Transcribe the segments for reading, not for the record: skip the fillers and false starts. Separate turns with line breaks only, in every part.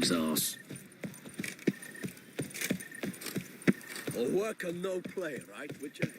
his arse.
A worker, no play, right, Witcher?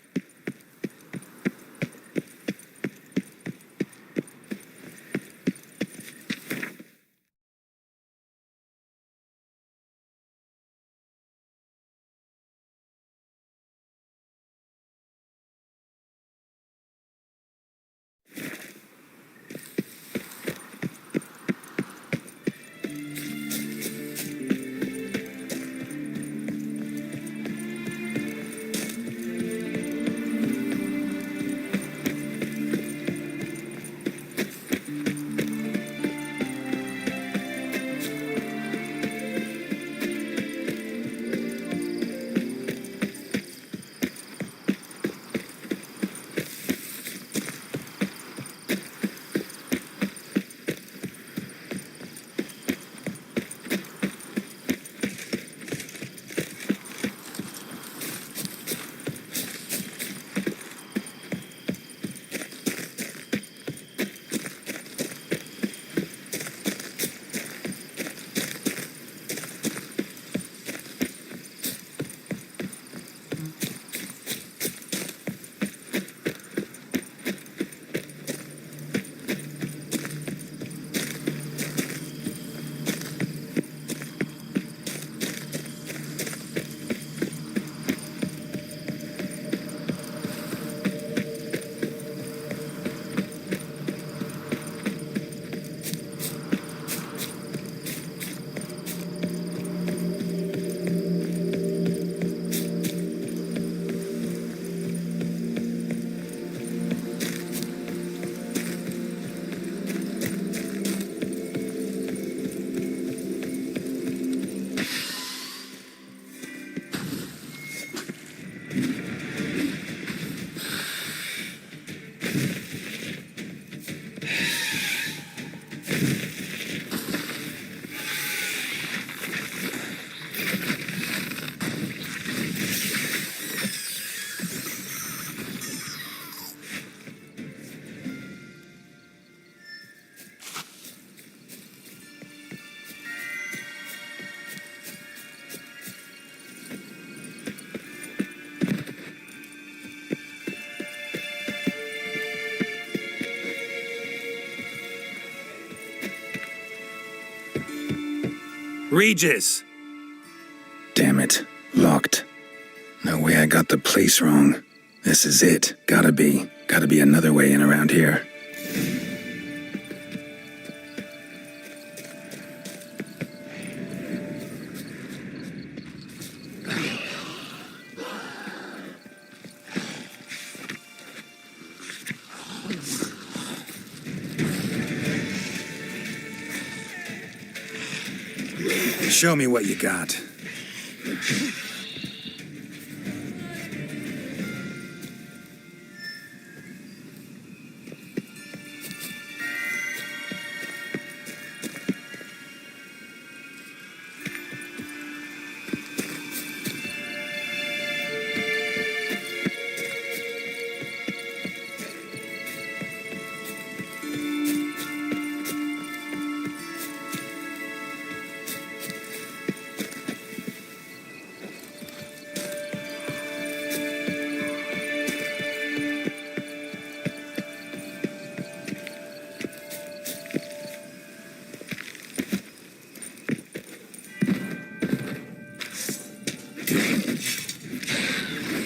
Regis!
Damn it. Locked. No way I got the place wrong. This is it. Gotta be. Gotta be another way in around here. Show me what you got.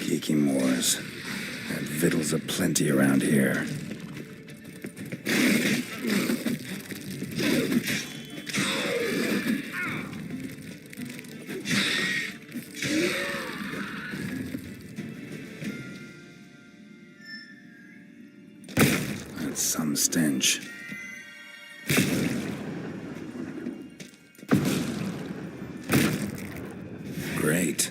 Geeky Moors. Got victuals aplenty around here. That's some stench. Great.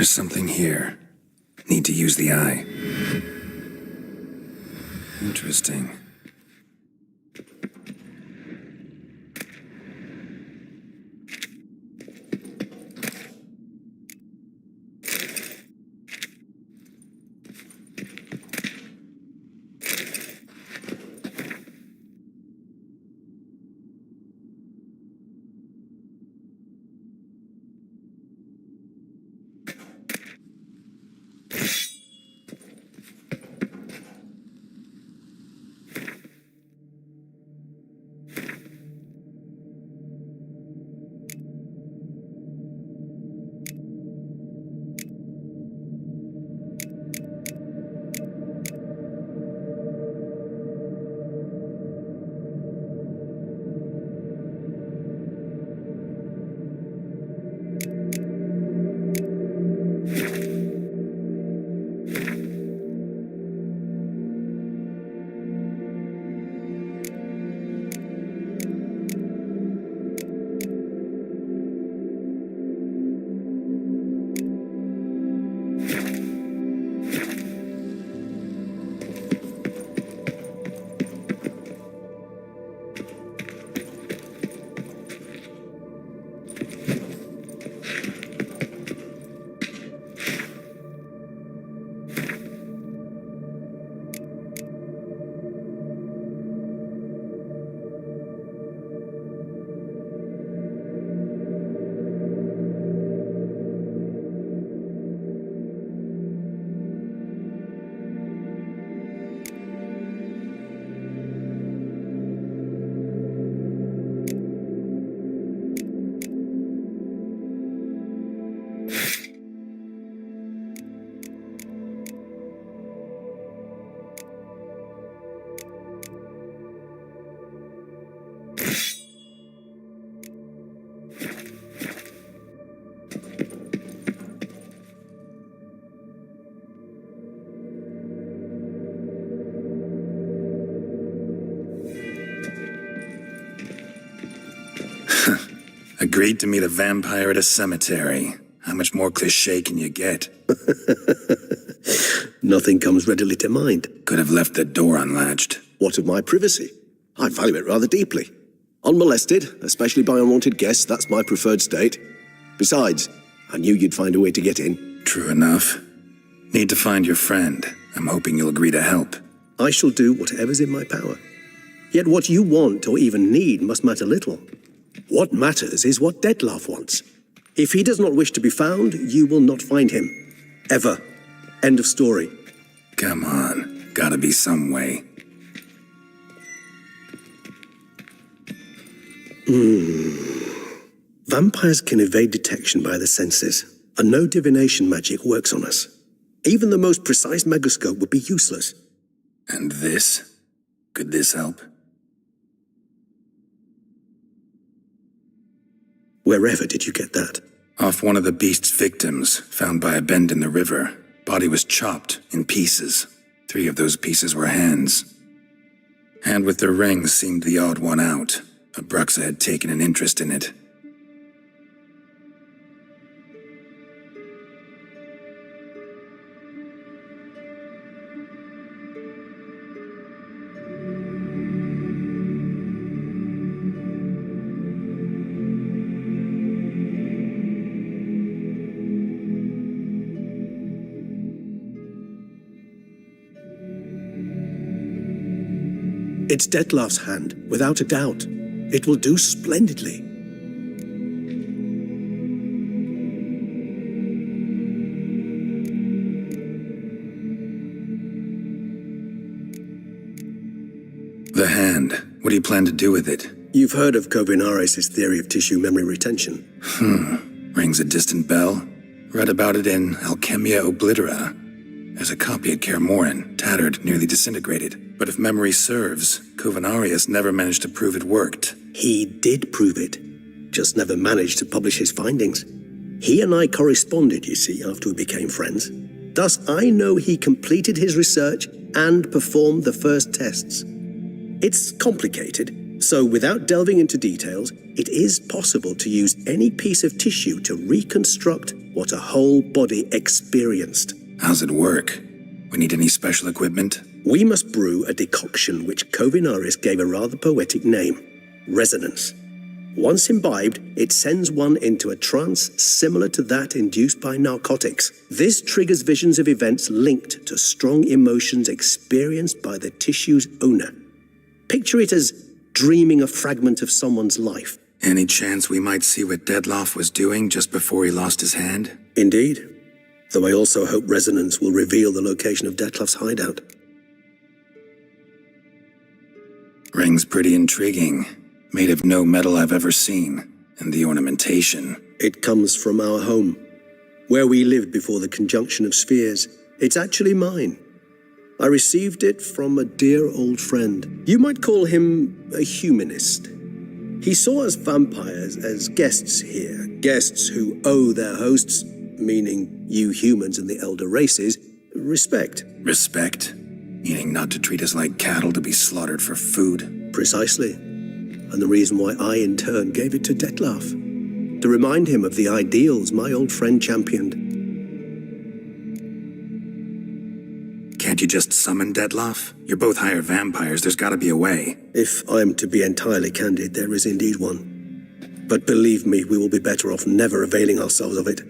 There's something here. Need to use the eye. Interesting. Agreed to meet a vampire at a cemetery. How much more cliché can you get?
Nothing comes readily to mind.
Could have left the door unlatched.
What of my privacy? I value it rather deeply. Unmolested, especially by unwanted guests, that's my preferred state. Besides, I knew you'd find a way to get in.
True enough. Need to find your friend. I'm hoping you'll agree to help.
I shall do whatever's in my power. Yet what you want or even need must matter little. What matters is what Dettlaff wants. If he does not wish to be found, you will not find him. Ever. End of story.
Come on. Gotta be some way.
Vampires can evade detection by the senses, and no divination magic works on us. Even the most precise megascope would be useless.
And this? Could this help?
Wherever did you get that?
Off one of the beast's victims, found by a bend in the river. Body was chopped in pieces. 3 of those pieces were hands. Hand with the ring seemed the odd one out. Abruxa had taken an interest in it.
It's Dettlaff's hand, without a doubt. It will do splendidly.
The hand. What do you plan to do with it?
You've heard of Kovinares' theory of tissue memory retention.
Rings a distant bell. Read about it in Alchemia Oblitera. There's a copy at Kaer Morhen, tattered, nearly disintegrated. But if memory serves, Kovinares never managed to prove it worked.
He did prove it, just never managed to publish his findings. He and I corresponded, you see, after we became friends. Thus, I know he completed his research and performed the first tests. It's complicated, so without delving into details, it is possible to use any piece of tissue to reconstruct what a whole body experienced.
How's it work? We need any special equipment?
We must brew a decoction which Kovinaris gave a rather poetic name, resonance. Once imbibed, it sends one into a trance similar to that induced by narcotics. This triggers visions of events linked to strong emotions experienced by the tissue's owner. Picture it as dreaming a fragment of someone's life.
Any chance we might see what Dettlaff was doing just before he lost his hand?
Indeed. Though I also hope resonance will reveal the location of Dettlaff's hideout.
Ring's pretty intriguing. Made of no metal I've ever seen. And the ornamentation.
It comes from our home, where we lived before the conjunction of spheres. It's actually mine. I received it from a dear old friend. You might call him a humanist. He saw us vampires as guests here, guests who owe their hosts, meaning you humans and the elder races, respect.
Respect? Meaning not to treat us like cattle to be slaughtered for food?
Precisely. And the reason why I, in turn, gave it to Dettlaff. To remind him of the ideals my old friend championed.
Can't you just summon Dettlaff? You're both hired vampires, there's gotta be a way.
If I'm to be entirely candid, there is indeed one. But believe me, we will be better off never availing ourselves of it.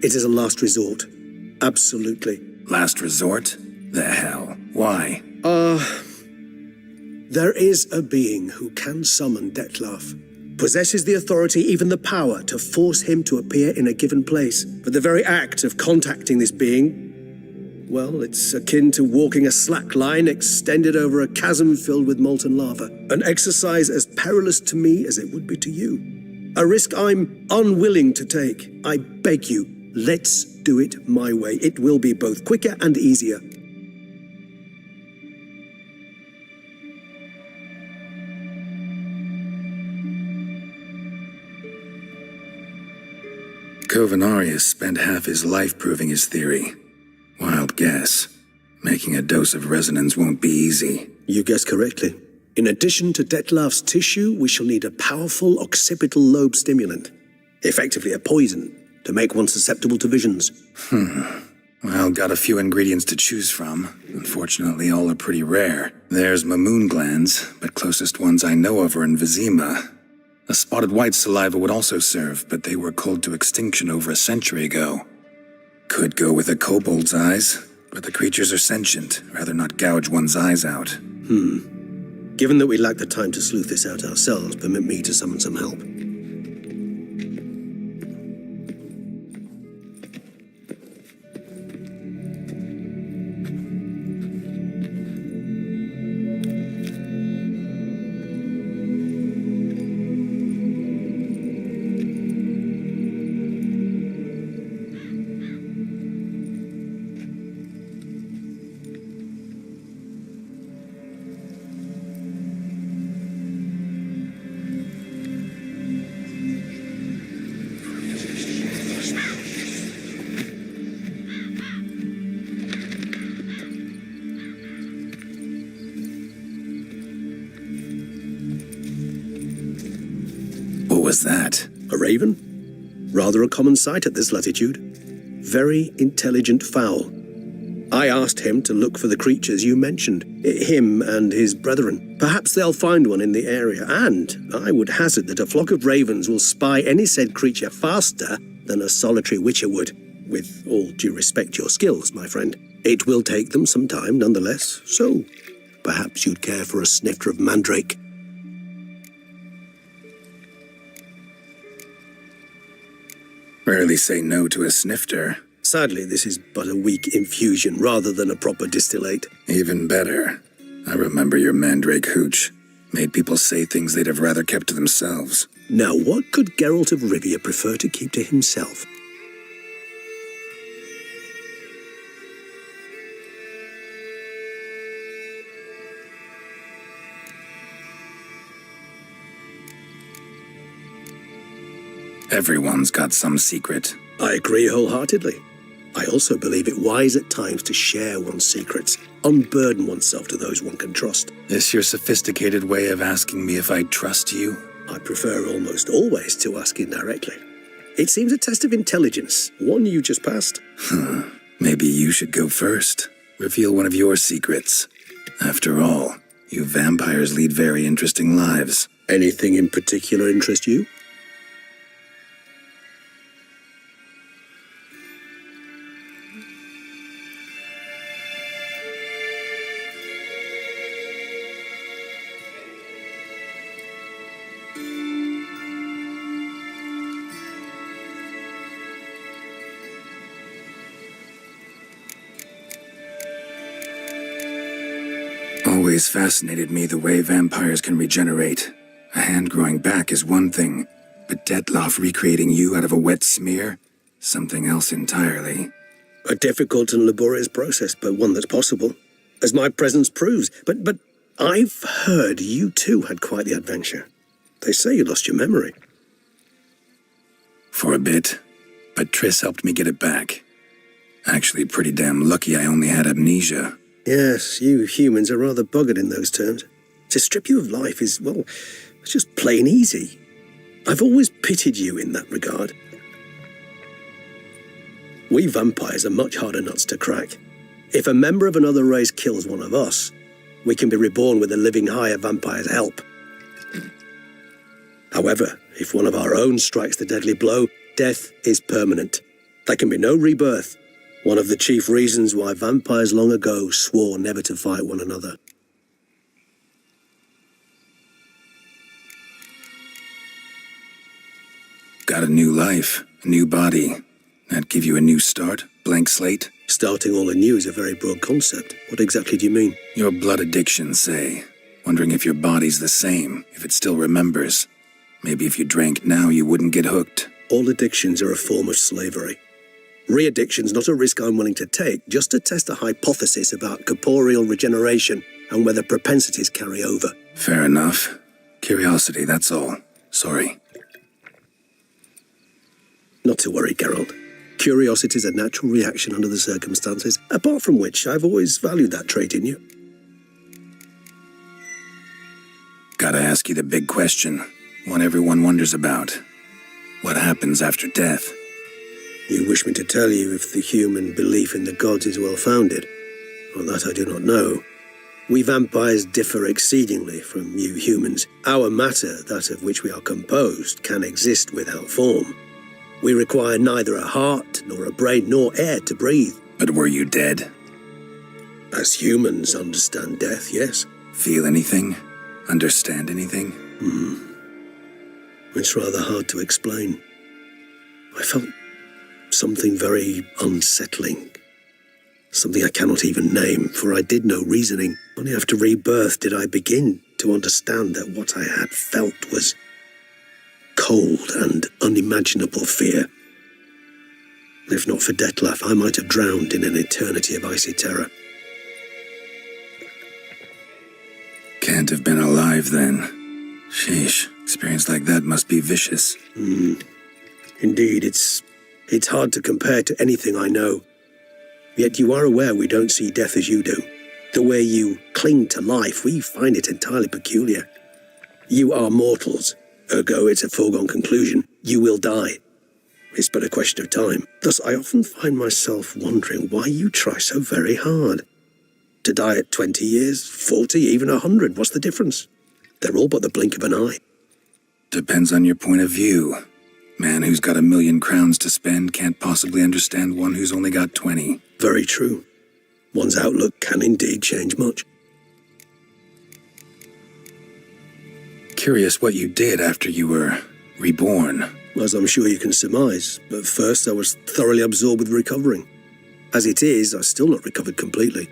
It is a last resort. Absolutely.
Last resort? The hell? Why?
There is a being who can summon Dettlaff. Possesses the authority, even the power, to force him to appear in a given place. But the very act of contacting this being, well, it's akin to walking a slack line extended over a chasm filled with molten lava. An exercise as perilous to me as it would be to you. A risk I'm unwilling to take. I beg you, let's do it my way. It will be both quicker and easier.
Kovinaris spent half his life proving his theory. Wild guess. Making a dose of resonance won't be easy.
You guessed correctly. In addition to Dettlaff's tissue, we shall need a powerful occipital lobe stimulant. Effectively a poison, to make one susceptible to visions.
Well, got a few ingredients to choose from. Unfortunately, all are pretty rare. There's Mamoon glands, but closest ones I know of are in Vizima. A spotted white saliva would also serve, but they were culled to extinction over a century ago. Could go with a kobold's eyes, but the creatures are sentient. Rather not gouge one's eyes out.
Given that we lack the time to sleuth this out ourselves, permit me to summon some help.
What was that?
A raven? Rather a common sight at this latitude. Very intelligent fowl. I asked him to look for the creatures you mentioned, him and his brethren. Perhaps they'll find one in the area, and I would hazard that a flock of ravens will spy any said creature faster than a solitary witcher would. With all due respect to your skills, my friend. It will take them some time, nonetheless, so perhaps you'd care for a snifter of mandrake.
Rarely say no to a snifter.
Sadly, this is but a weak infusion rather than a proper distillate.
Even better. I remember your mandrake hooch. Made people say things they'd have rather kept to themselves.
Now, what could Geralt of Rivia prefer to keep to himself?
Everyone's got some secret.
I agree wholeheartedly. I also believe it wise at times to share one's secrets, unburden oneself to those one can trust.
This your sophisticated way of asking me if I trust you?
I prefer almost always to ask indirectly. It seems a test of intelligence, one you just passed.
Maybe you should go first. Reveal one of your secrets. After all, you vampires lead very interesting lives.
Anything in particular interest you?
Always fascinated me the way vampires can regenerate. A hand growing back is one thing, but Detloff recreating you out of a wet smear? Something else entirely.
A difficult and laborious process, but one that's possible, as my presence proves. But I've heard you too had quite the adventure. They say you lost your memory.
For a bit, but Triss helped me get it back. Actually, pretty damn lucky I only had amnesia.
Yes, you humans are rather buggered in those terms. To strip you of life is, well, it's just plain easy. I've always pitied you in that regard. We vampires are much harder nuts to crack. If a member of another race kills one of us, we can be reborn with a living higher vampire's help. However, if one of our own strikes the deadly blow, death is permanent. There can be no rebirth. One of the chief reasons why vampires long ago swore never to fight one another.
Got a new life, a new body. That give you a new start? Blank slate?
Starting all anew is a very broad concept. What exactly do you mean?
Your blood addiction, say. Wondering if your body's the same, if it still remembers. Maybe if you drank now, you wouldn't get hooked.
All addictions are a form of slavery. Re-addiction's not a risk I'm willing to take, just to test a hypothesis about corporeal regeneration and whether propensities carry over.
Fair enough. Curiosity, that's all. Sorry.
Not to worry, Geralt. Curiosity's a natural reaction under the circumstances, apart from which I've always valued that trait in you.
Gotta ask you the big question. One everyone wonders about. What happens after death?
You wish me to tell you if the human belief in the gods is well-founded? Well, that I do not know. We vampires differ exceedingly from you humans. Our matter, that of which we are composed, can exist without form. We require neither a heart, nor a brain, nor air to breathe.
But were you dead?
As humans understand death, yes.
Feel anything? Understand anything?
It's rather hard to explain. I felt something very unsettling. Something I cannot even name, for I did no reasoning. Only after rebirth did I begin to understand that what I had felt was cold and unimaginable fear. If not for Detlaff, I might have drowned in an eternity of icy terror.
Can't have been alive then. Sheesh, experience like that must be vicious.
Indeed, it's hard to compare to anything I know. Yet you are aware we don't see death as you do. The way you cling to life, we find it entirely peculiar. You are mortals, ergo it's a foregone conclusion. You will die. It's but a question of time. Thus, I often find myself wondering why you try so very hard. To die at 20 years, 40, even 100, what's the difference? They're all but the blink of an eye.
Depends on your point of view. Man who's got 1,000,000 crowns to spend can't possibly understand one who's only got 20.
Very true. One's outlook can indeed change much.
Curious what you did after you were reborn.
As I'm sure you can surmise, at first I was thoroughly absorbed with recovering. As it is, I've still not recovered completely.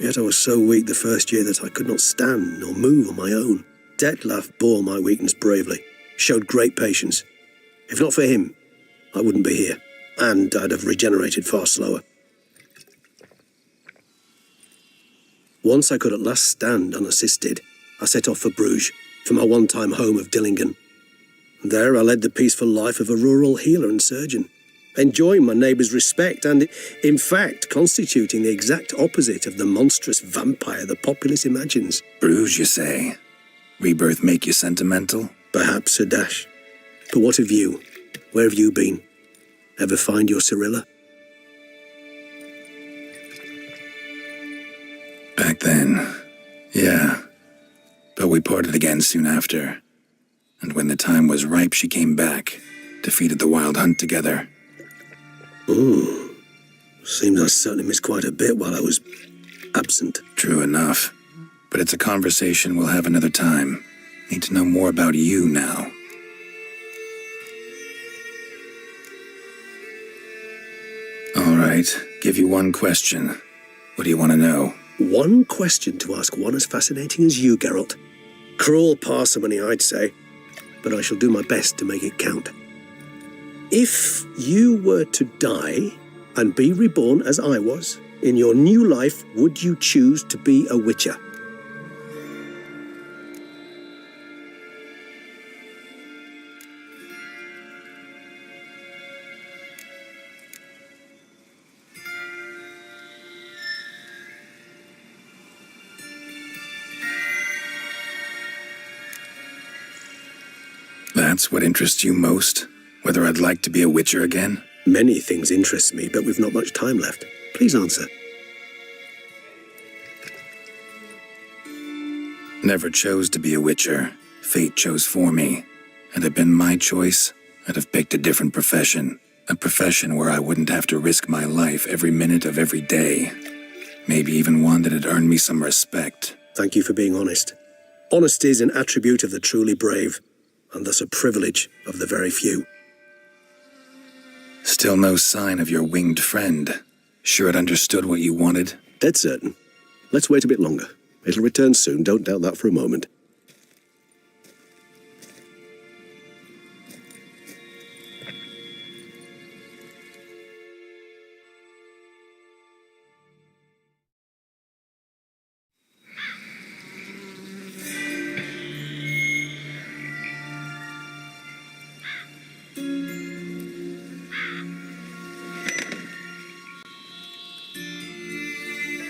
Yet I was so weak the first year that I could not stand or move on my own. Detlaff bore my weakness bravely, showed great patience. If not for him, I wouldn't be here, and I'd have regenerated far slower. Once I could at last stand unassisted, I set off for Bruges, for my one-time home of Dillingen. There I led the peaceful life of a rural healer and surgeon, enjoying my neighbours' respect and, in fact, constituting the exact opposite of the monstrous vampire the populace imagines.
Bruges, you say? Rebirth make you sentimental?
Perhaps a dash. But what of you? Where have you been? Ever find your Cyrilla?
Back then, yeah. But we parted again soon after. And when the time was ripe, she came back, defeated the Wild Hunt together.
Ooh. Seems I certainly missed quite a bit while I was absent.
True enough. But it's a conversation we'll have another time. Need to know more about you now. All right, give you one question. What do you want to know?
One question to ask one as fascinating as you, Geralt. Cruel parsimony, I'd say, but I shall do my best to make it count. If you were to die and be reborn as I was, in your new life, would you choose to be a Witcher?
That's what interests you most? Whether I'd like to be a Witcher again?
Many things interest me, but we've not much time left. Please answer.
Never chose to be a Witcher. Fate chose for me. Had it been my choice, I'd have picked a different profession. A profession where I wouldn't have to risk my life every minute of every day. Maybe even one that had earned me some respect.
Thank you for being honest. Honesty is an attribute of the truly brave, and thus a privilege of the very few.
Still no sign of your winged friend. Sure it understood what you wanted?
Dead certain. Let's wait a bit longer. It'll return soon, don't doubt that for a moment.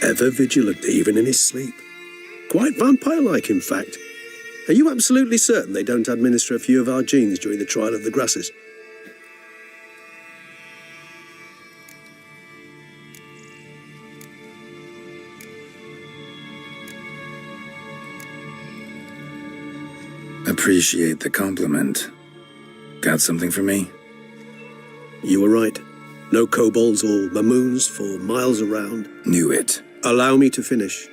Ever vigilant, even in his sleep. Quite vampire-like, in fact. Are you absolutely certain they don't administer a few of our genes during the trial of the grasses?
Appreciate the compliment. Got something for me?
You were right. No kobolds or mamoons for miles around.
Knew it.
Allow me to finish.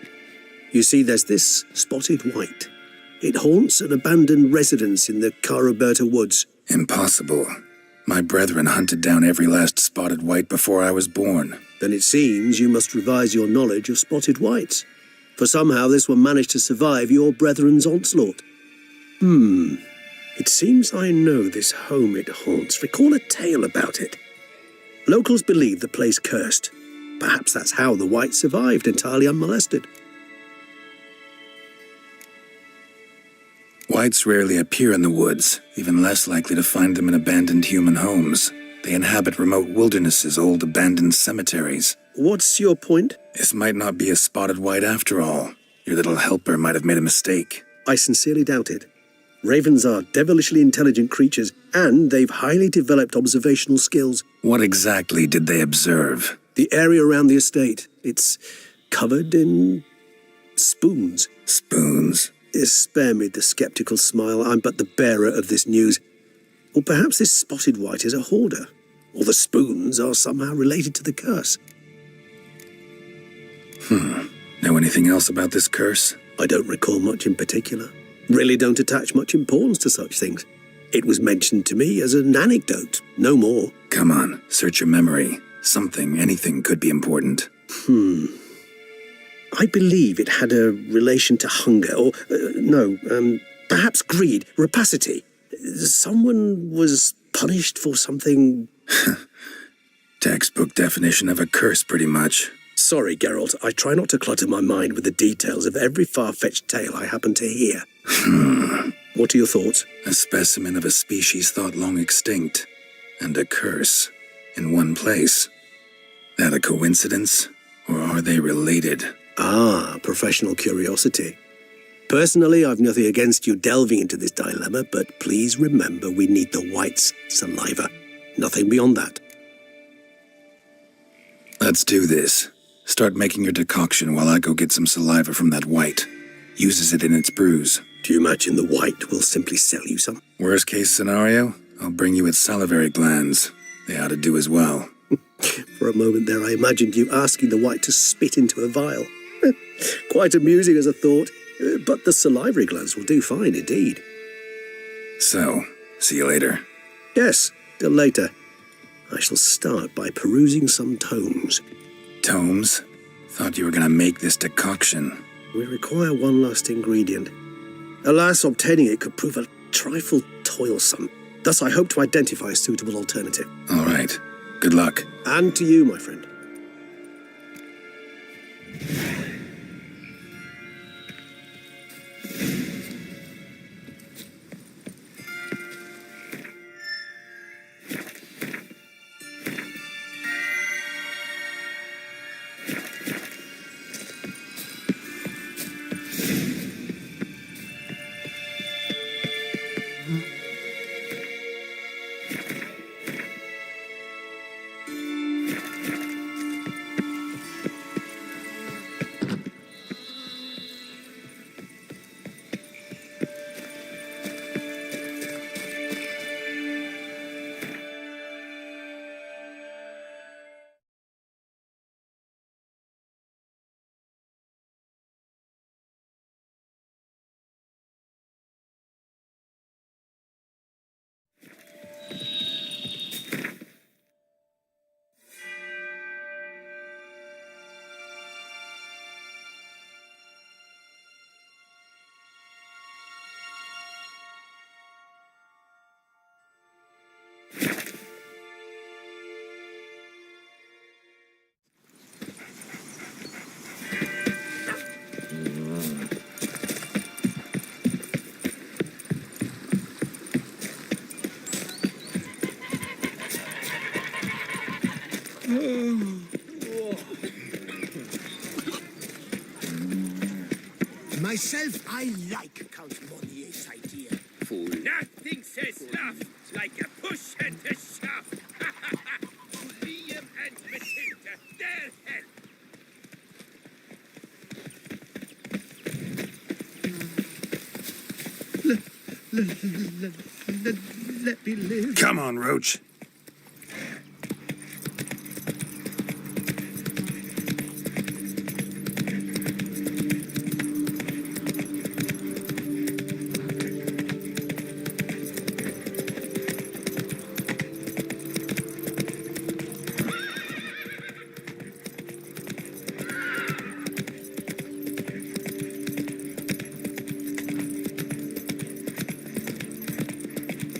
You see, there's this spotted white. It haunts an abandoned residence in the Caraberta woods.
Impossible. My brethren hunted down every last spotted white before I was born.
Then it seems you must revise your knowledge of spotted whites. For somehow this one managed to survive your brethren's onslaught. It seems I know this home it haunts. Recall a tale about it. Locals believe the place cursed. Perhaps that's how the whites survived entirely unmolested.
Whites rarely appear in the woods, even less likely to find them in abandoned human homes. They inhabit remote wildernesses, old abandoned cemeteries.
What's your point?
This might not be a spotted white after all. Your little helper might have made a mistake.
I sincerely doubt it. Ravens are devilishly intelligent creatures, and they've highly developed observational skills.
What exactly did they observe?
The area around the estate, it's covered in spoons.
Spoons?
Spare me the skeptical smile. I'm but the bearer of this news. Or perhaps this spotted white is a hoarder, or the spoons are somehow related to the curse.
Know anything else about this curse?
I don't recall much in particular. Really don't attach much importance to such things. It was mentioned to me as an anecdote, no more.
Come on, search your memory. Something, anything could be important.
I believe it had a relation to hunger, or, perhaps greed, rapacity. Someone was punished for something.
Textbook definition of a curse, pretty much.
Sorry, Geralt, I try not to clutter my mind with the details of every far-fetched tale I happen to hear. What are your thoughts?
A specimen of a species thought long extinct, and a curse, in one place. That a coincidence, or are they related?
Ah, professional curiosity. Personally, I've nothing against you delving into this dilemma, but please remember we need the white's saliva. Nothing beyond that.
Let's do this. Start making your decoction while I go get some saliva from that white. Uses it in its brews.
Do you imagine the white will simply sell you some?
Worst case scenario, I'll bring you its salivary glands. They ought to do as well.
For a moment there, I imagined you asking the white to spit into a vial. Quite amusing as a thought, but the salivary glands will do fine indeed.
So, see you later.
Yes, till later. I shall start by perusing some tomes.
Tomes? Thought you were gonna make this decoction.
We require one last ingredient. Alas, obtaining it could prove a trifle toilsome. Thus, I hope to identify a suitable alternative.
All right. Good luck.
And to you, my friend.
Myself, I like Count Monnier's idea.
Fool. Nothing says love like a push and a shove. To Liam and Matilda, their help.
Let me live.
Come on, Roach.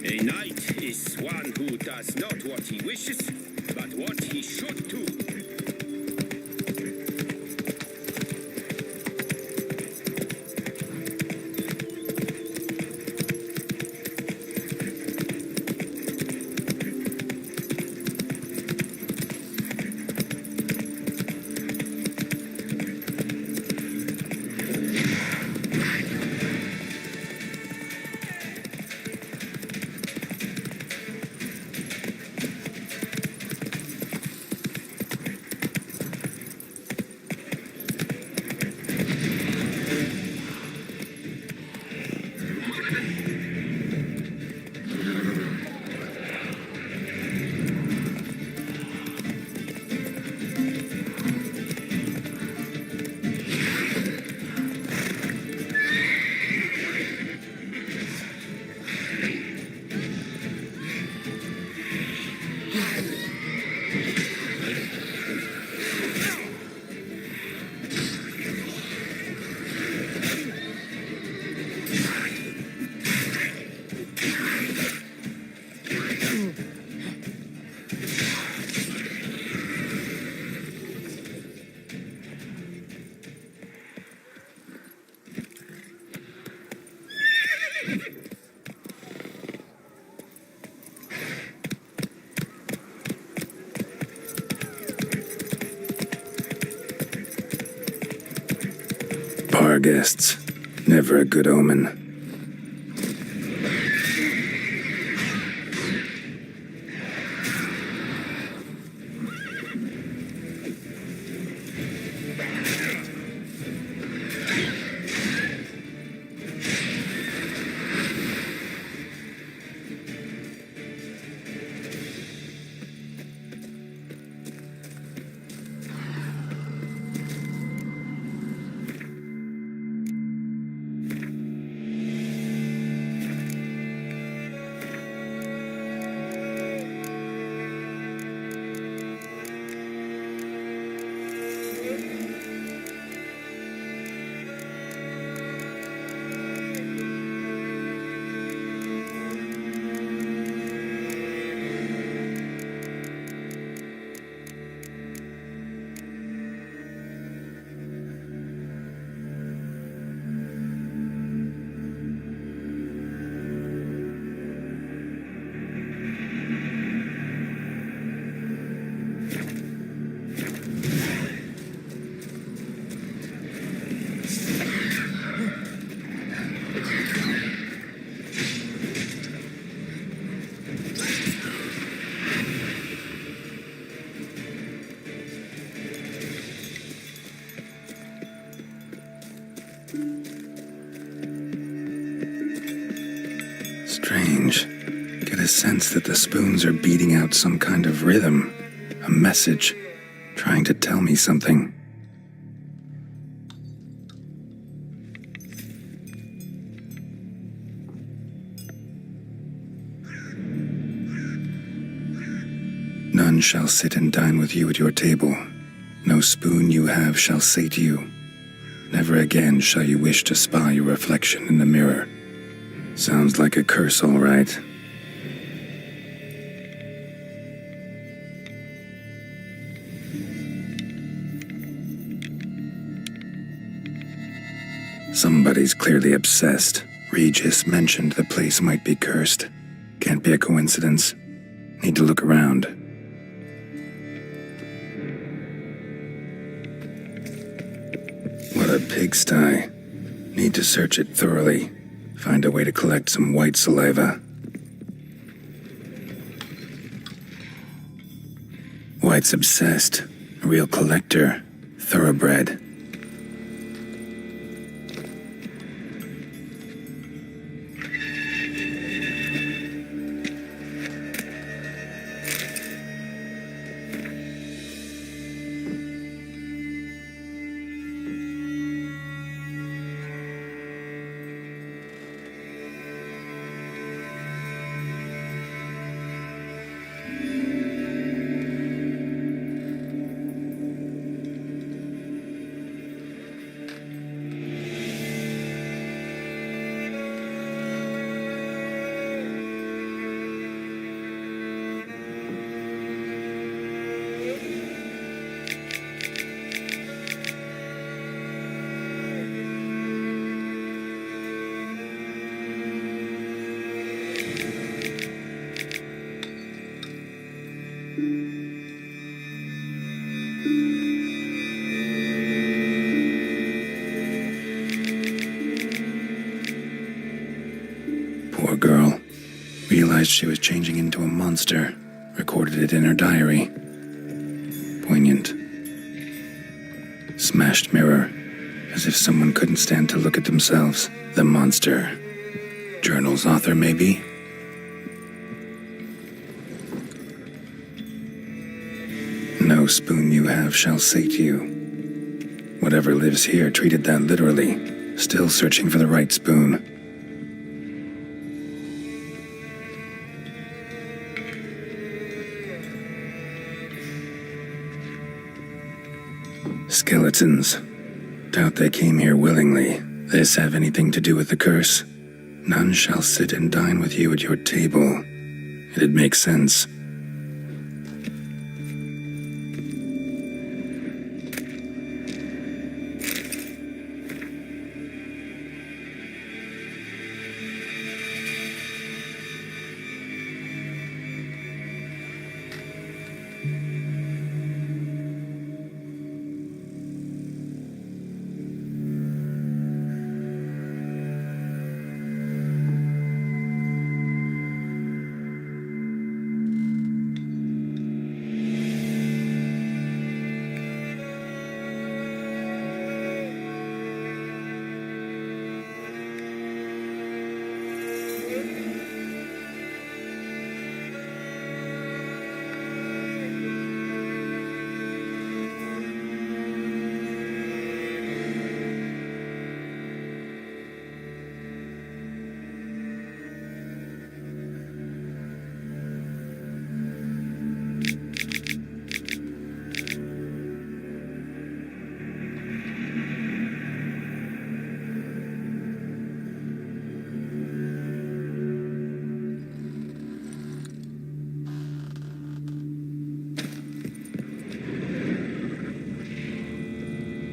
A knight is one who does not what he wishes, but what he should do.
Bar guests. Never a good omen. Strange. Get a sense that the spoons are beating out some kind of rhythm, a message, trying to tell me something. None shall sit and dine with you at your table. No spoon you have shall say to you, never again shall you wish to spy your reflection in the mirror. Sounds like a curse, all right. Somebody's clearly obsessed. Regis mentioned the place might be cursed. Can't be a coincidence. Need to look around. What a pigsty. Need to search it thoroughly. Find a way to collect some white saliva. White's obsessed. A real collector. Thoroughbred. Poor girl. Realized she was changing into a monster. Recorded it in her diary. Poignant. Smashed mirror. As if someone couldn't stand to look at themselves. The monster. Journal's author, maybe? No spoon you have shall say to you. Whatever lives here treated that literally. Still searching for the right spoon. Skeletons. Doubt they came here willingly. This have anything to do with the curse? None shall sit and dine with you at your table. It'd make sense.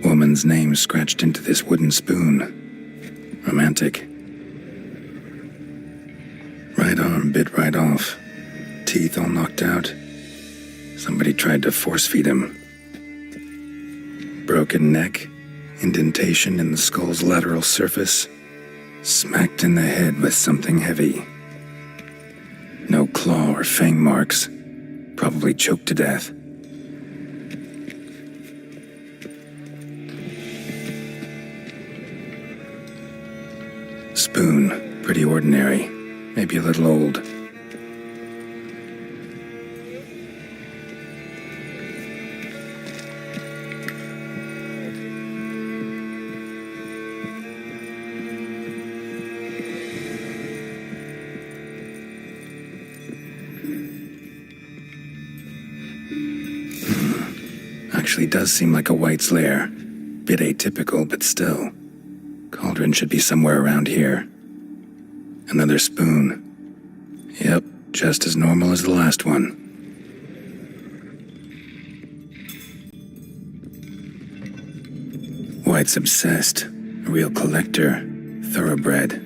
Woman's name scratched into this wooden spoon. Romantic. Right arm bit right off. Teeth all knocked out. Somebody tried to force feed him. Broken neck. Indentation in the skull's lateral surface. Smacked in the head with something heavy. No claw or fang marks. Probably choked to death. Spoon, pretty ordinary, maybe a little old. Actually does seem like a White's lair. Bit atypical, but still. Cauldron should be somewhere around here. Another spoon. Yep, just as normal as the last one. White's obsessed. A real collector. Thoroughbred.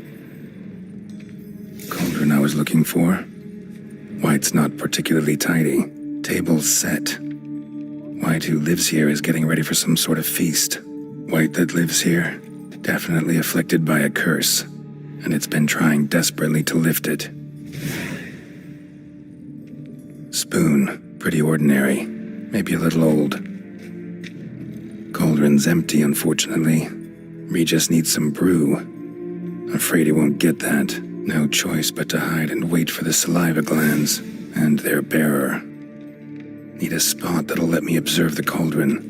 Cauldron I was looking for. White's not particularly tidy. Table's set. White who lives here is getting ready for some sort of feast. White that lives here, definitely afflicted by a curse, and it's been trying desperately to lift it. Spoon, pretty ordinary, maybe a little old. Cauldron's empty, unfortunately. Regis needs some brew. Afraid he won't get that. No choice but to hide and wait for the saliva glands and their bearer. Need a spot that'll let me observe the cauldron.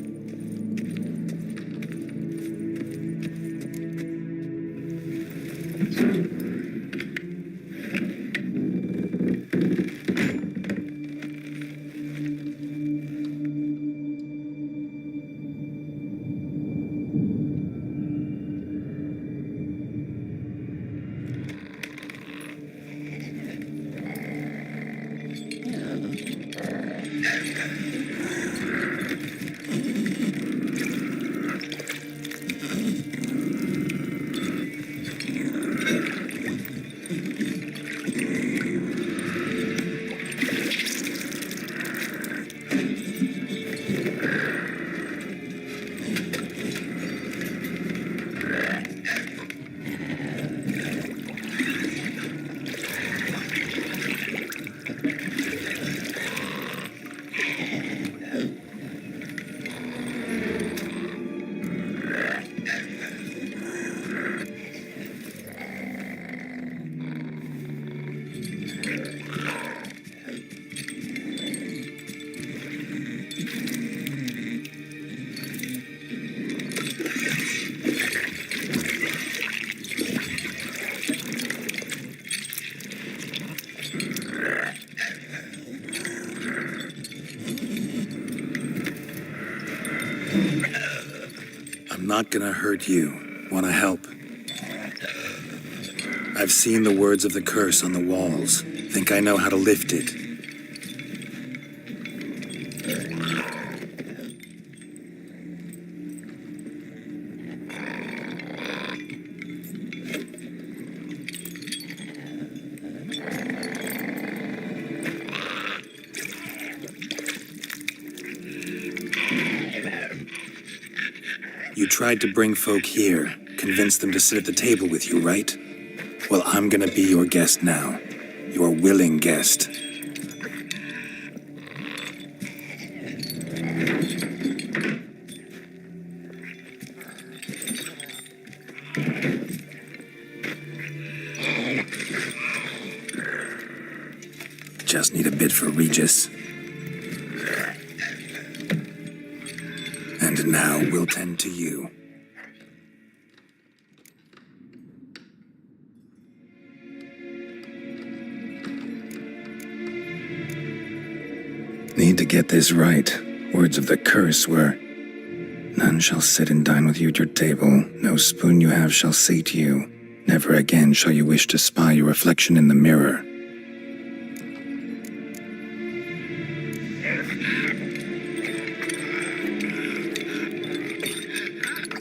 I'm not gonna hurt you. Wanna help? I've seen the words of the curse on the walls. Think I know how to lift it. You tried to bring folk here, convince them to sit at the table with you, right? Well, I'm gonna be your guest now. Your willing guest. Just need a bit for Regis. And now we'll tend to you. Need to get this right. Words of the curse were, "None shall sit and dine with you at your table. No spoon you have shall sate you. Never again shall you wish to spy your reflection in the mirror."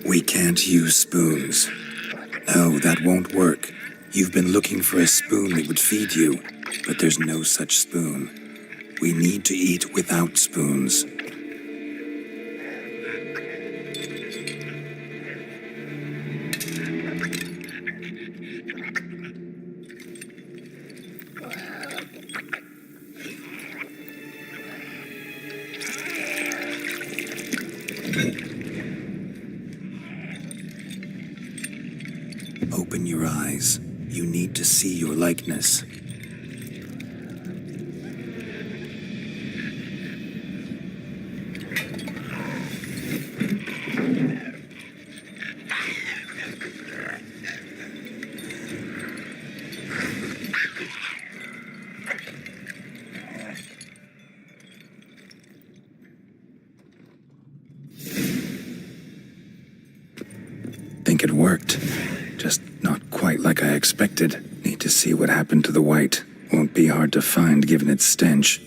We can't use spoons. No, that won't work. You've been looking for a spoon that would feed you, but there's no such spoon. We need to eat without spoons. Open your eyes. You need to see your likeness. Think it worked. Just not quite like I expected. Need to see what happened to the white. Won't be hard to find given its stench.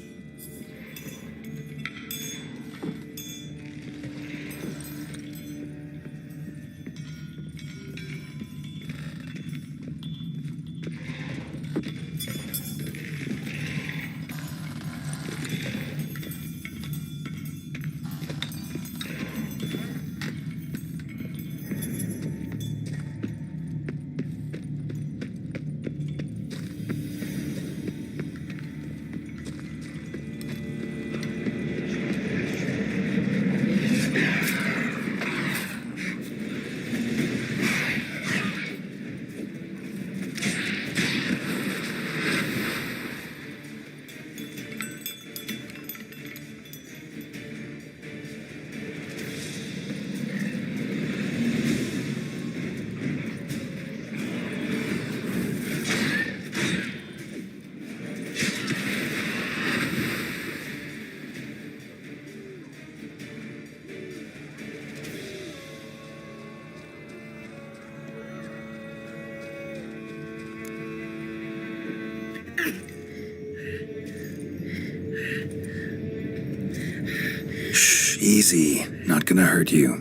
Shh, easy. Not gonna hurt you.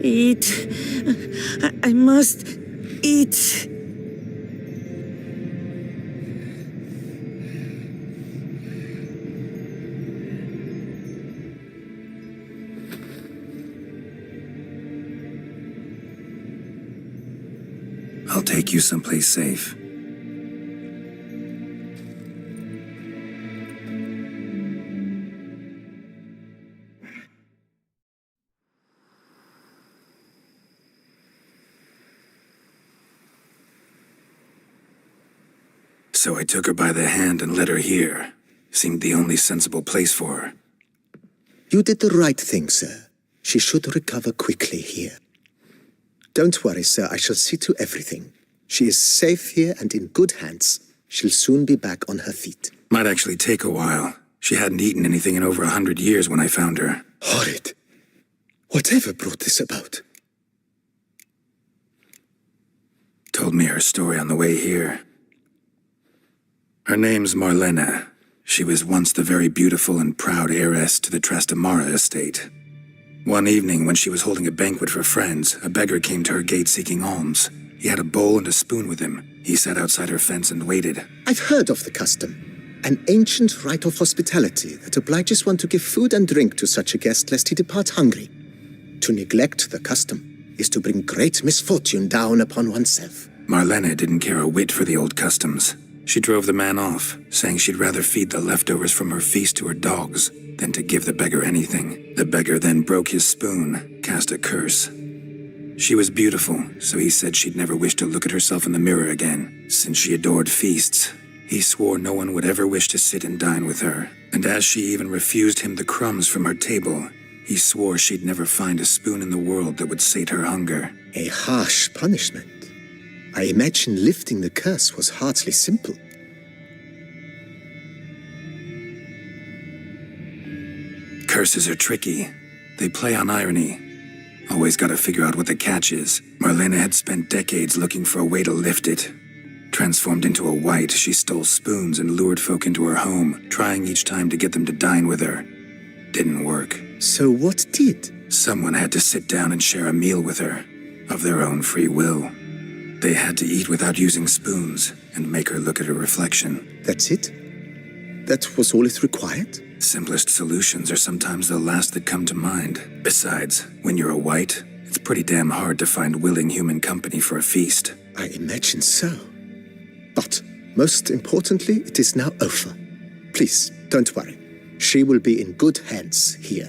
Eat. I must eat.
I'll take you someplace safe. So I took her by the hand and led her here. Seemed the only sensible place for her.
You did the right thing, sir. She should recover quickly here. Don't worry, sir. I shall see to everything. She is safe here and in good hands. She'll soon be back on her feet.
Might actually take a while. She hadn't eaten anything in over 100 years when I found her.
Horrid. Whatever brought this about?
Told me her story on the way here. Her name's Marlena. She was once the very beautiful and proud heiress to the Trastamara estate. One evening, when she was holding a banquet for friends, a beggar came to her gate seeking alms. He had a bowl and a spoon with him. He sat outside her fence and waited.
I've heard of the custom. An ancient rite of hospitality that obliges one to give food and drink to such a guest lest he depart hungry. To neglect the custom is to bring great misfortune down upon oneself.
Marlena didn't care a whit for the old customs. She drove the man off, saying she'd rather feed the leftovers from her feast to her dogs than to give the beggar anything. The beggar then broke his spoon, cast a curse. She was beautiful, so he said she'd never wish to look at herself in the mirror again. Since she adored feasts, he swore no one would ever wish to sit and dine with her. And as she even refused him the crumbs from her table, he swore she'd never find a spoon in the world that would sate her hunger.
A harsh punishment. I imagine lifting the curse was hardly simple.
Curses are tricky. They play on irony. Always gotta figure out what the catch is. Marlena had spent decades looking for a way to lift it. Transformed into a white, she stole spoons and lured folk into her home, trying each time to get them to dine with her. Didn't work.
So what did?
Someone had to sit down and share a meal with her, of their own free will. They had to eat without using spoons and make her look at her reflection.
That's it? That was all it required?
Simplest solutions are sometimes the last that come to mind. Besides, when you're a white, it's pretty damn hard to find willing human company for a feast.
I imagine so. But, most importantly, it is now over. Please, don't worry. She will be in good hands here.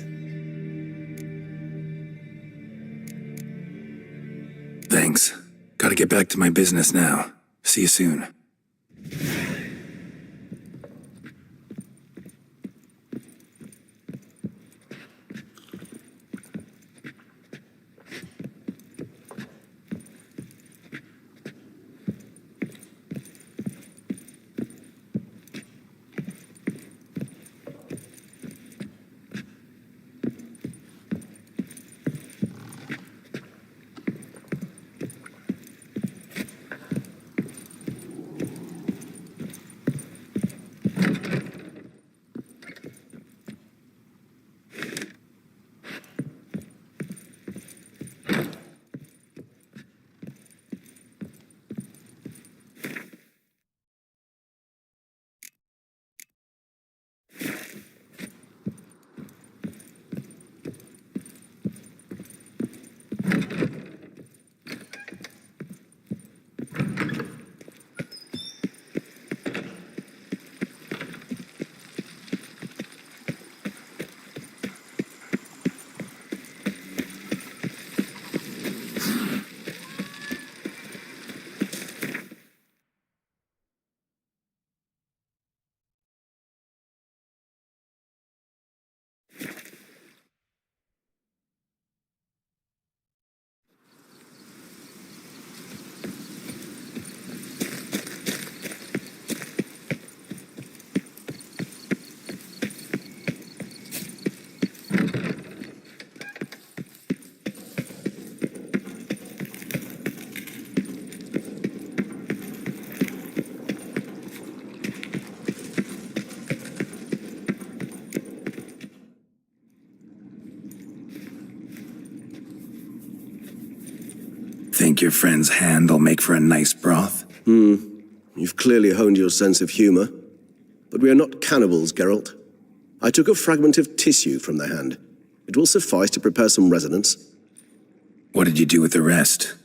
Thanks. Gotta get back to my business now. See you soon. Think your friend's hand'll make for a nice broth?
You've clearly honed your sense of humor. But we are not cannibals, Geralt. I took a fragment of tissue from the hand. It will suffice to prepare some resonance.
What did you do with the rest?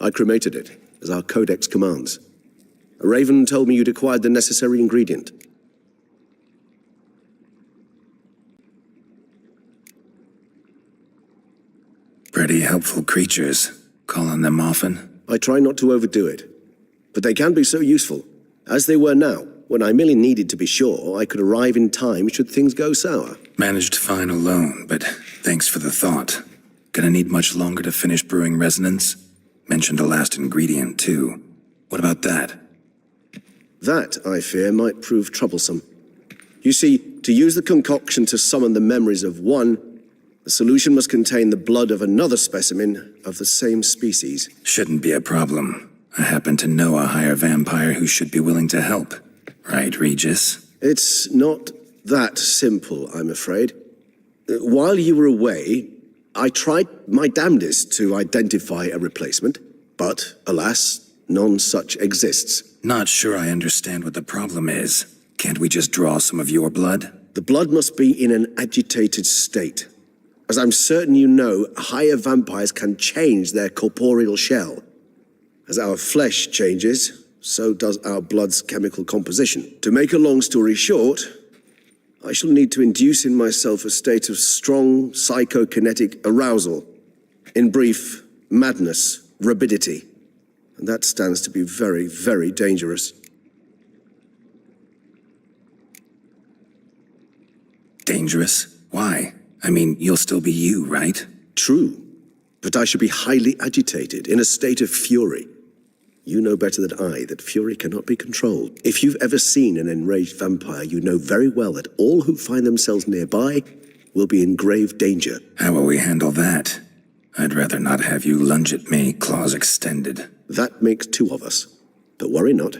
I cremated it, as our codex commands. A raven told me you'd acquired the necessary ingredient.
Pretty helpful creatures. Call on them often?
I try not to overdo it, but they can be so useful, as they were now, when I merely needed to be sure I could arrive in time should things go sour.
Managed fine alone, but thanks for the thought. Gonna need much longer to finish brewing resonance? Mentioned a last ingredient, too. What about that?
That, I fear, might prove troublesome. You see, to use the concoction to summon the memories of one, the solution must contain the blood of another specimen of the same species.
Shouldn't be a problem. I happen to know a higher vampire who should be willing to help. Right, Regis?
It's not that simple, I'm afraid. While you were away, I tried my damnedest to identify a replacement, but alas, none such exists.
Not sure I understand what the problem is. Can't we just draw some of your blood?
The blood must be in an agitated state. As I'm certain you know, higher vampires can change their corporeal shell. As our flesh changes, so does our blood's chemical composition. To make a long story short, I shall need to induce in myself a state of strong psychokinetic arousal. In brief, madness, rabidity. And that stands to be very, very dangerous.
Dangerous? Why? I mean, you'll still be you, right?
True, but I should be highly agitated, in a state of fury. You know better than I that fury cannot be controlled. If you've ever seen an enraged vampire, you know very well that all who find themselves nearby will be in grave danger.
How will we handle that? I'd rather not have you lunge at me, claws extended.
That makes two of us. But worry not.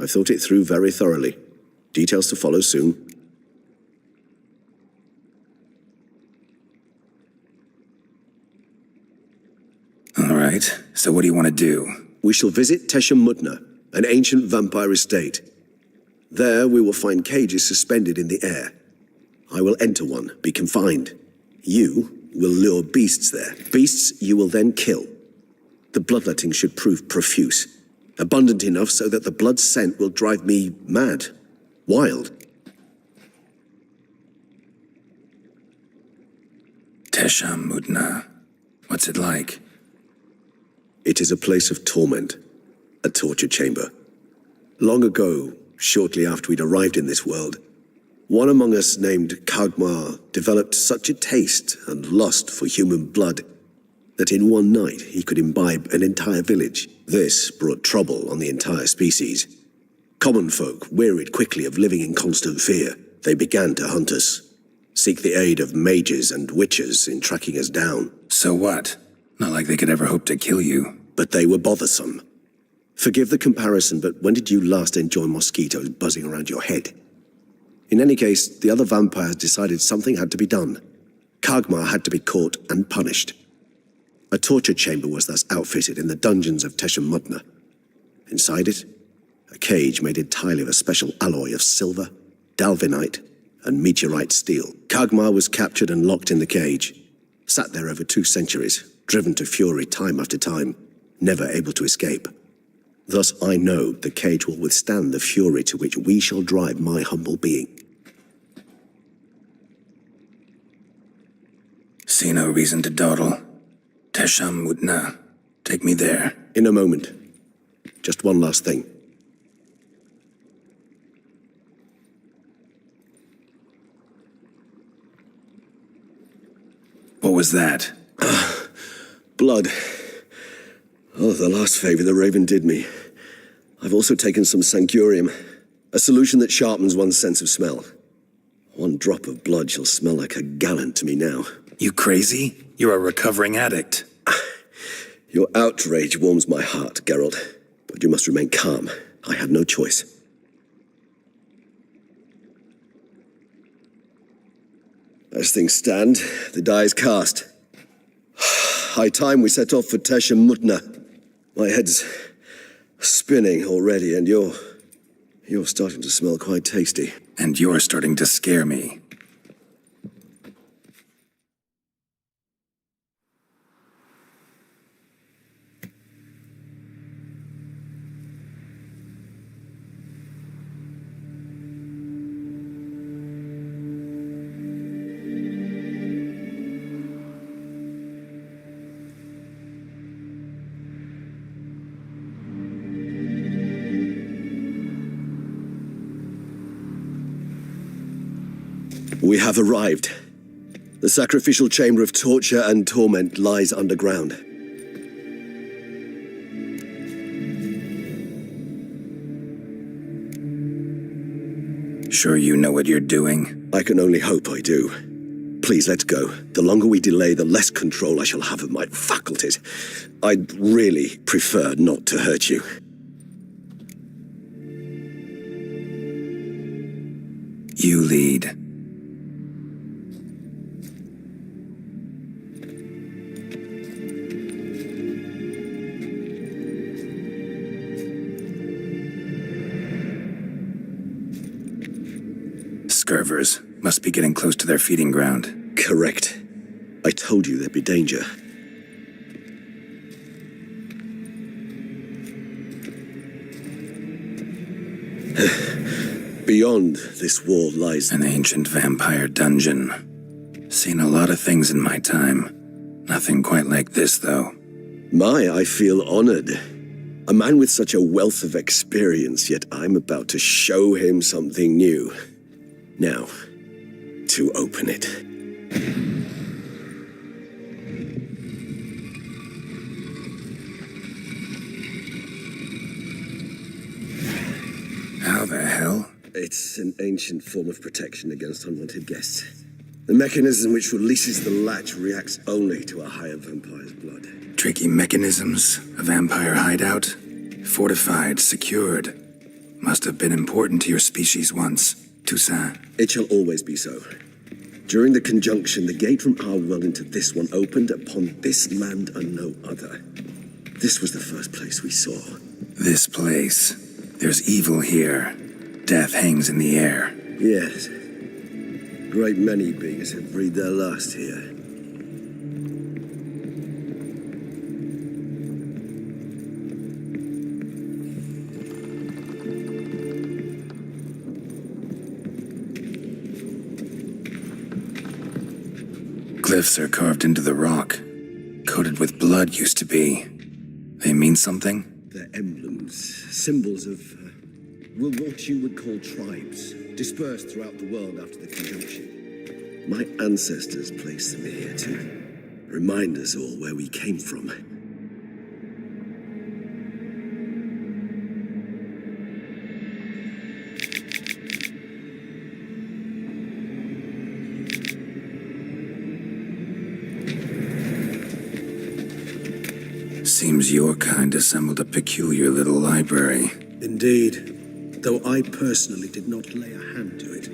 I've thought it through very thoroughly. Details to follow soon.
All right, so what do you want to do?
We shall visit Tesha Mudna, an ancient vampire estate. There we will find cages suspended in the air. I will enter one, be confined. You will lure beasts there. Beasts you will then kill. The bloodletting should prove profuse. Abundant enough so that the blood scent will drive me mad. Wild.
Tesha Mudna. What's it like?
It is a place of torment, a torture chamber. Long ago, shortly after we'd arrived in this world, one among us named Kagmar developed such a taste and lust for human blood that in one night he could imbibe an entire village. This brought trouble on the entire species. Common folk wearied quickly of living in constant fear. They began to hunt us, seek the aid of mages and witches in tracking us down.
So what? Not like they could ever hope to kill you.
But they were bothersome. Forgive the comparison, but when did you last enjoy mosquitoes buzzing around your head? In any case, the other vampires decided something had to be done. Kagmar had to be caught and punished. A torture chamber was thus outfitted in the dungeons of Teshem Mutna. Inside it, a cage made entirely of a special alloy of silver, dalvinite, and meteorite steel. Kagmar was captured and locked in the cage, sat there over 2 centuries, driven to fury time after time, never able to escape. Thus I know the cage will withstand the fury to which we shall drive my humble being.
See no reason to dawdle. Teshem Mutna. Take me there.
In a moment. Just one last thing.
What was that?
Blood. Oh, the last favor the Raven did me. I've also taken some Sancurium, a solution that sharpens one's sense of smell. 1 drop of blood shall smell like a gallon to me now.
You crazy? You're a recovering addict.
Your outrage warms my heart, Geralt, but you must remain calm. I had no choice. As things stand, the die is cast. High time we set off for Teshem Mutna. My head's spinning already, and you're starting to smell quite tasty.
And you're starting to scare me.
We have arrived. The sacrificial chamber of torture and torment lies underground.
Sure you know what you're doing?
I can only hope I do. Please, let's go. The longer we delay, the less control I shall have of my faculties. I'd really prefer not to hurt you.
You lead. Scurvers must be getting close to their feeding ground.
Correct. I told you there'd be danger. Beyond this wall lies
An ancient vampire dungeon. Seen a lot of things in my time. Nothing quite like this, though.
I feel honored. A man with such a wealth of experience, yet I'm about to show him something new. Now, to open it.
How the hell?
It's an ancient form of protection against unwanted guests. The mechanism which releases the latch reacts only to a higher vampire's blood.
Tricky mechanisms, a vampire hideout. Fortified, secured. Must have been important to your species once. Toussaint.
It shall always be so. During the conjunction, the gate from our world into this one opened upon this land and no other. This was the first place we saw.
This place. There's evil here. Death hangs in the air.
Yes. Great many beings have breathed their last here.
Glyphs are carved into the rock. Coated with blood used to be. They mean something?
They're emblems, symbols of, well, what you would call tribes, dispersed throughout the world after the conjunction. My ancestors placed them here to remind us all where we came from.
Seems your kind assembled a peculiar little library.
Indeed, though I personally did not lay a hand to it.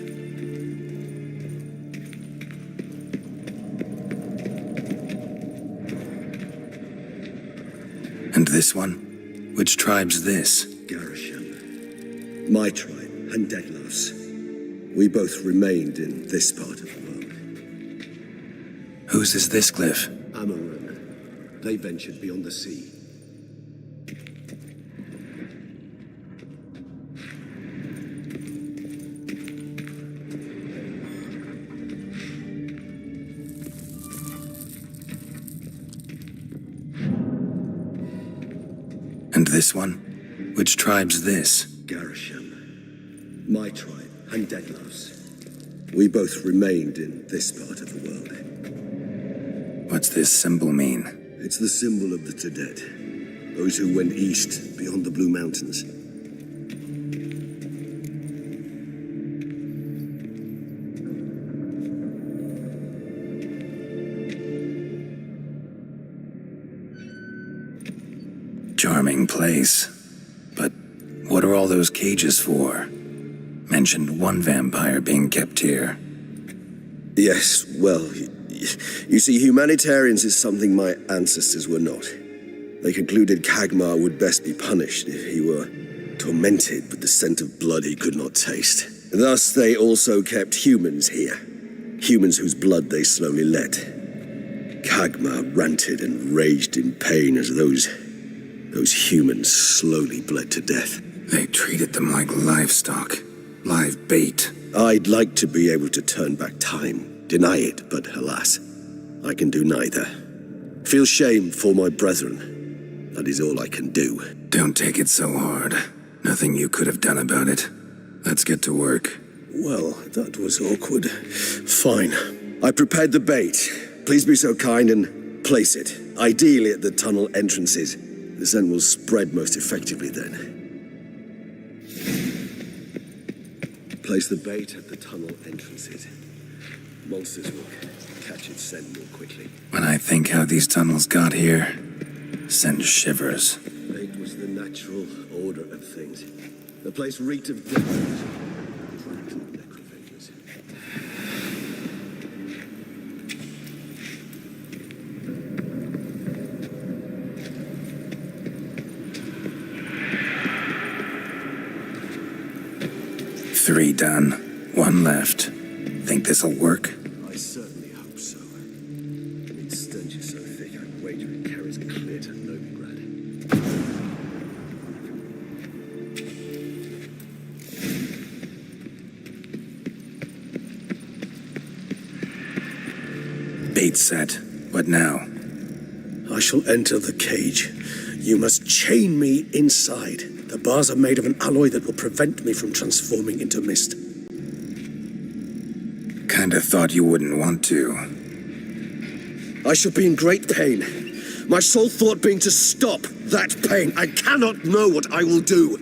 And this one? Which tribe's this?
Garisham. My tribe, and Deadlouse. We both remained in this part of the world.
Whose is this cliff?
Amarun. They ventured beyond the sea.
And this one? Which tribe's this?
Garisham. My tribe, and Deadlouse. We both remained in this part of the world.
What's this symbol mean?
It's the symbol of the Tedet, those who went east beyond the Blue Mountains.
Charming place. But what are all those cages for? Mentioned one vampire being kept here.
Yes, well, you see, humanitarians is something my ancestors were not. They concluded Kagmar would best be punished if he were tormented with the scent of blood he could not taste. Thus, they also kept humans here. Humans whose blood they slowly let. Kagmar ranted and raged in pain as those humans slowly bled to death.
They treated them like livestock. Live bait.
I'd like to be able to turn back time. Deny it, but alas, I can do neither. Feel shame for my brethren. That is all I can do.
Don't take it so hard. Nothing you could have done about it. Let's get to work.
Well, that was awkward. Fine. I prepared the bait. Please be so kind and place it. Ideally at the tunnel entrances. The scent will spread most effectively then. Place the bait at the tunnel entrances. Monsters will catch its scent more quickly.
When I think how these tunnels got here, sends shivers.
It was the natural order of things. The place reeked of death. Necrovengers.
3 done. 1 left. Think this'll work?
I certainly hope so. Its stench is so thick, I'd wager it carries clear to Novigrad.
Bait set. What now?
I shall enter the cage. You must chain me inside. The bars are made of an alloy that will prevent me from transforming into mist.
Kinda thought you wouldn't want to.
I shall be in great pain. My sole thought being to stop that pain. I cannot know what I will do.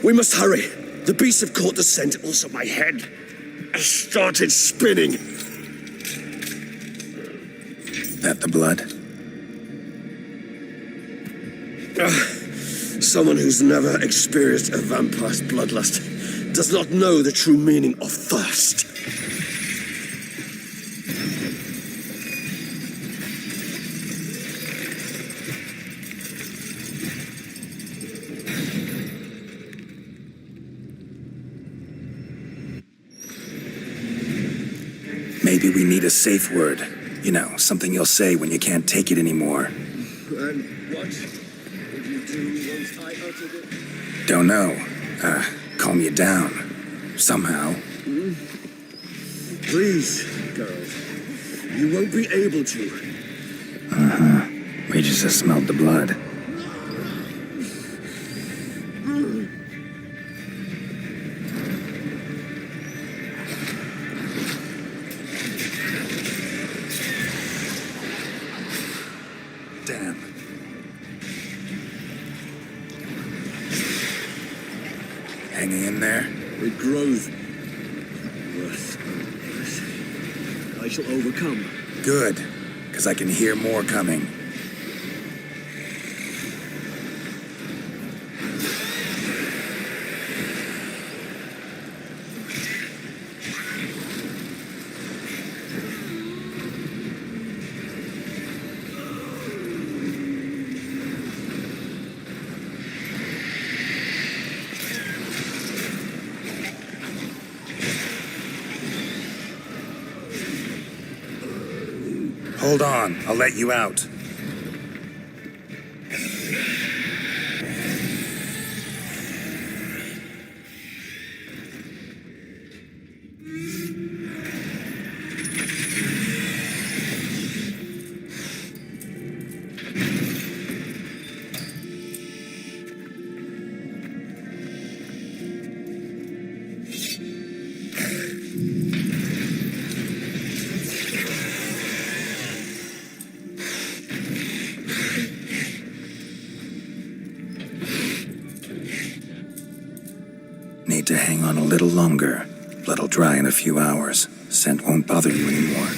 We must hurry. The beasts have caught the scent. Also, my head has started spinning.
That the blood?
Someone who's never experienced a vampire's bloodlust does not know the true meaning of thirst.
Maybe we need a safe word. You know, something you'll say when you can't take it anymore.
And what would you do once I uttered it?
Don't know. Calm you down. Somehow.
Please, Geralt. You won't be able to.
We just smelled the blood. Damn. Hanging in there?
It grows worse. I shall overcome.
Good, because I can hear more coming. Hold on, I'll let you out. Need to hang on a little longer. Blood'll dry in a few hours. Scent won't bother you anymore.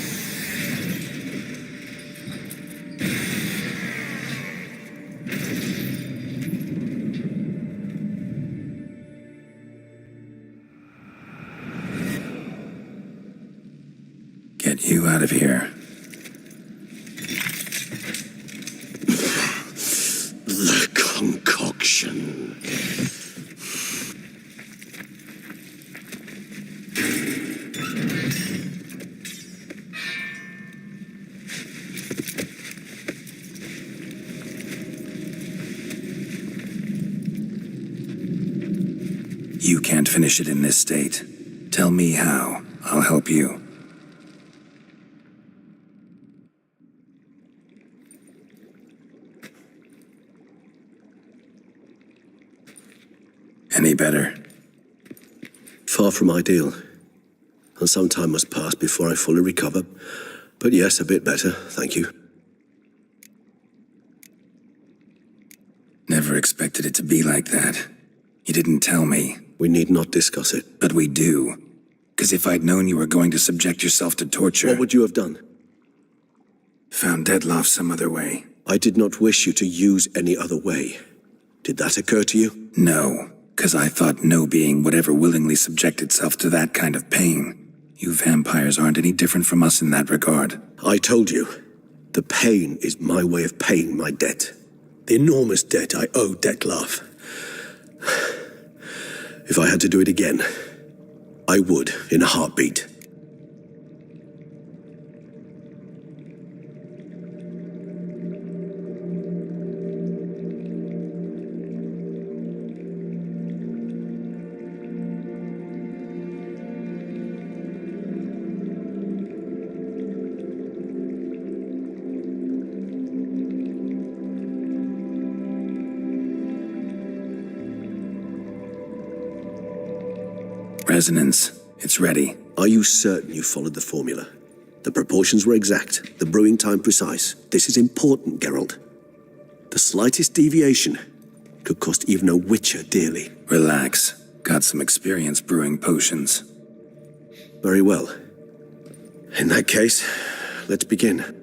Get you out of here.
The concoction.
You can't finish it in this state. Tell me how. I'll help you. Any better?
Far from ideal. And some time must pass before I fully recover. But yes, a bit better, thank you.
Never expected it to be like that. You didn't tell me.
We need not discuss it.
But we do. Because if I'd known you were going to subject yourself to torture...
What would you have done?
Found Dettlaff some other way.
I did not wish you to use any other way. Did that occur to you?
No, because I thought no being would ever willingly subject itself to that kind of pain. You vampires aren't any different from us in that regard.
I told you, the pain is my way of paying my debt. The enormous debt I owe Dettlaff. If I had to do it again, I would in a heartbeat.
Resonance. It's ready.
Are you certain you followed the formula? The proportions were exact, the brewing time precise. This is important, Geralt. The slightest deviation could cost even a witcher dearly.
Relax. Got some experience brewing potions.
Very well. In that case, let's begin.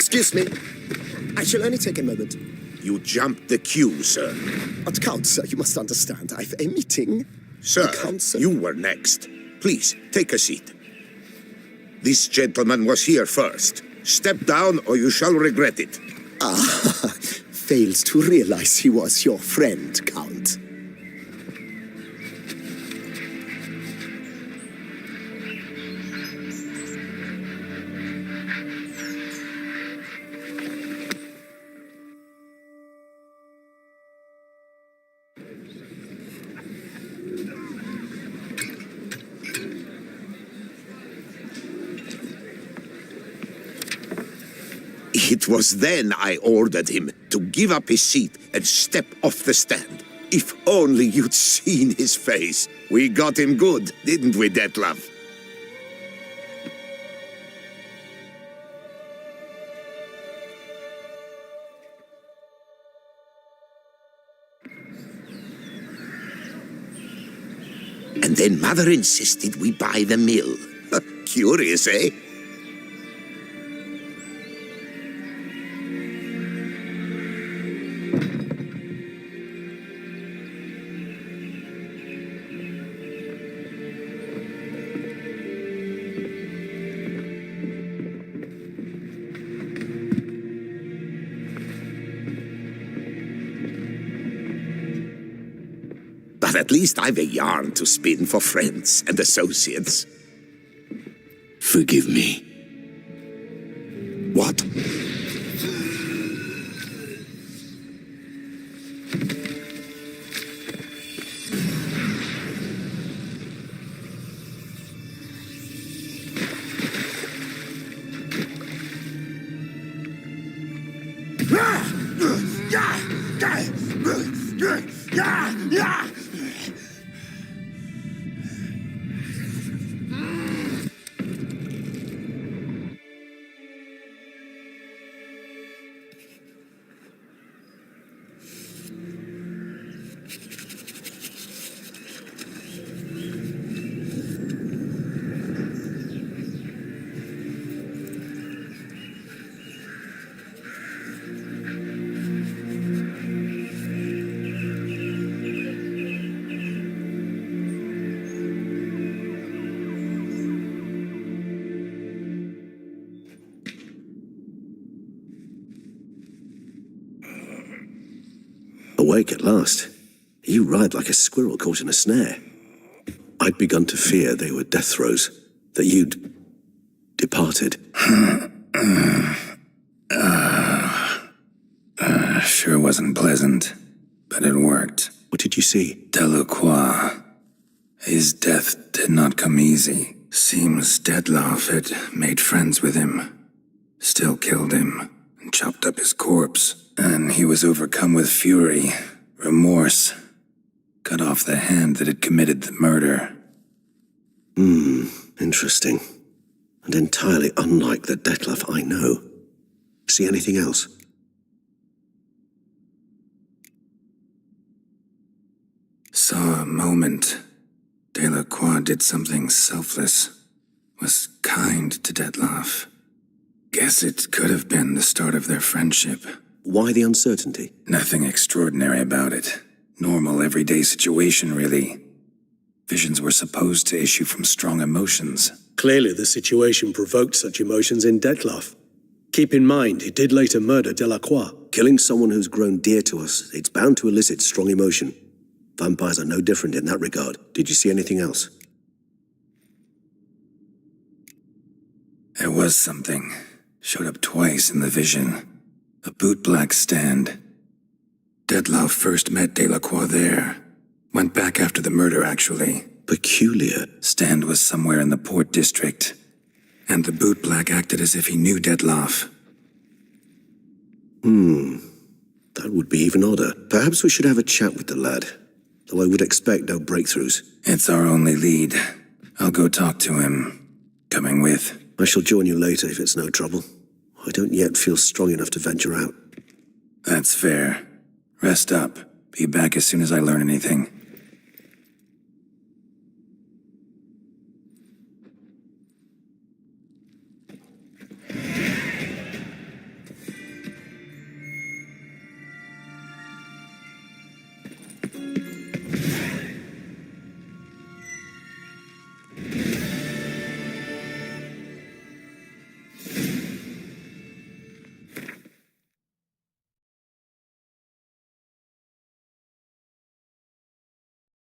Excuse me. I shall only take a moment.
You jumped the queue, sir.
But Count, sir, you must understand. I've a meeting.
Sir,
Council.
you were next. Please, take a seat. This gentleman was here first. Step down or you shall regret it.
Fails to realize he was your friend, Count.
It was then I ordered him to give up his seat and step off the stand. If only you'd seen his face. We got him good, didn't we, Detlef? And then Mother insisted we buy the mill. Curious, eh? But at least I've a yarn to spin for friends and associates.
Forgive me.
What?
Awake at last. You ride like a squirrel caught in a snare. I'd begun to fear they were death throes, that you'd departed.
Sure wasn't pleasant, but it worked.
What did you see?
Delacroix. His death did not come easy. Seems Detlef had made friends with him, still killed him, and chopped up his corpse. And he was overcome with fury, remorse, cut off the hand that had committed the murder.
Interesting. And entirely unlike the Detlef I know. See anything else?
Saw a moment. Delacroix did something selfless. Was kind to Detlef. Guess it could have been the start of their friendship.
Why the uncertainty?
Nothing extraordinary about it. Normal, everyday situation, really. Visions were supposed to issue from strong emotions.
Clearly the situation provoked such emotions in Detlef. Keep in mind, he did later murder Delacroix.
Killing someone who's grown dear to us, it's bound to elicit strong emotion. Vampires are no different in that regard. Did you see anything else?
There was something. Showed up twice in the vision. A bootblack stand. Detlef first met Delacroix there. Went back after the murder, actually.
Peculiar.
Stand was somewhere in the Port District. And the bootblack acted as if he knew Detlef.
That would be even odder. Perhaps we should have a chat with the lad. Though I would expect no breakthroughs.
It's our only lead. I'll go talk to him. Coming with.
I shall join you later if it's no trouble. I don't yet feel strong enough to venture out.
That's fair. Rest up. Be back as soon as I learn anything.